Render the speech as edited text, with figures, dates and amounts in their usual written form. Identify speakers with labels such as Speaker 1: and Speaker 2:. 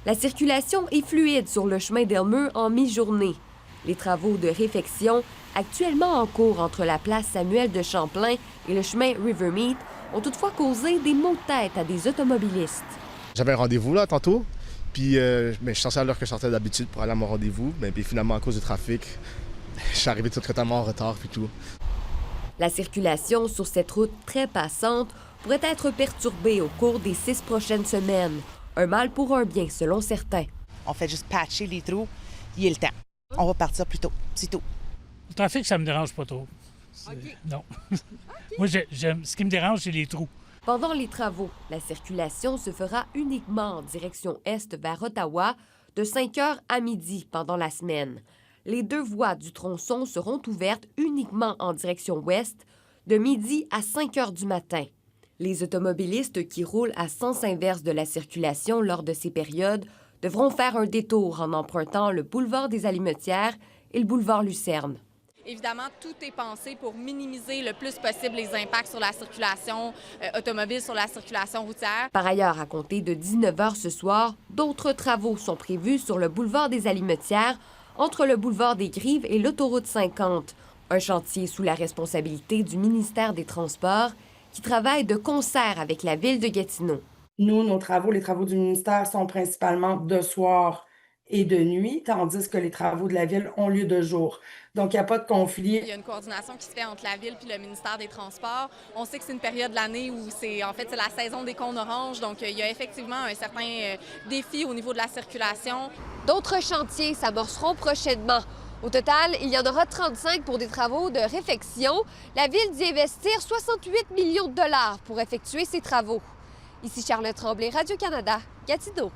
Speaker 1: La circulation est fluide sur le chemin d'Elmer en mi-journée. Les travaux de réfection, actuellement en cours entre la place Samuel de Champlain et le chemin Rivermead, ont toutefois causé des maux de tête à des automobilistes.
Speaker 2: J'avais un rendez-vous là tantôt, puis je suis censé à l'heure que je sortais d'habitude pour aller à mon rendez-vous, mais puis finalement à cause du trafic, je suis arrivé totalement en retard puis tout.
Speaker 1: La circulation sur cette route très passante pourrait être perturbée au cours des 6 prochaines semaines. Un mal pour un bien, selon certains.
Speaker 3: On fait juste patcher les trous, il y a le temps. On va partir plus tôt, c'est tout.
Speaker 4: Le trafic, ça me dérange pas trop. Non. Moi, ce qui me dérange, c'est les trous.
Speaker 1: Pendant les travaux, la circulation se fera uniquement en direction est vers Ottawa de 5 h à midi pendant la semaine. Les 2 voies du tronçon seront ouvertes uniquement en direction ouest de midi à 5 h du matin. Les automobilistes qui roulent à sens inverse de la circulation lors de ces périodes devront faire un détour en empruntant le boulevard des Allumettières et le boulevard Lucerne.
Speaker 5: Évidemment, tout est pensé pour minimiser le plus possible les impacts sur la circulation automobile, sur la circulation routière.
Speaker 1: Par ailleurs, à compter de 19 h ce soir, d'autres travaux sont prévus sur le boulevard des Allumettières, entre le boulevard des Grives et l'autoroute 50. Un chantier sous la responsabilité du ministère des Transports qui travaille de concert avec la ville de Gatineau.
Speaker 6: Nous, nos travaux, les travaux du ministère sont principalement de soir et de nuit, tandis que les travaux de la ville ont lieu de jour. Donc, il n'y a pas de conflit.
Speaker 5: Il y a une coordination qui se fait entre la ville et le ministère des Transports. On sait que c'est une période de l'année où c'est la saison des cônes oranges, donc il y a effectivement un certain défi au niveau de la circulation.
Speaker 1: D'autres chantiers s'amorceront prochainement. Au total, il y en aura 35 pour des travaux de réfection. La ville dit investir 68 millions de dollars pour effectuer ces travaux. Ici Charlotte Tremblay, Radio-Canada, Gatineau.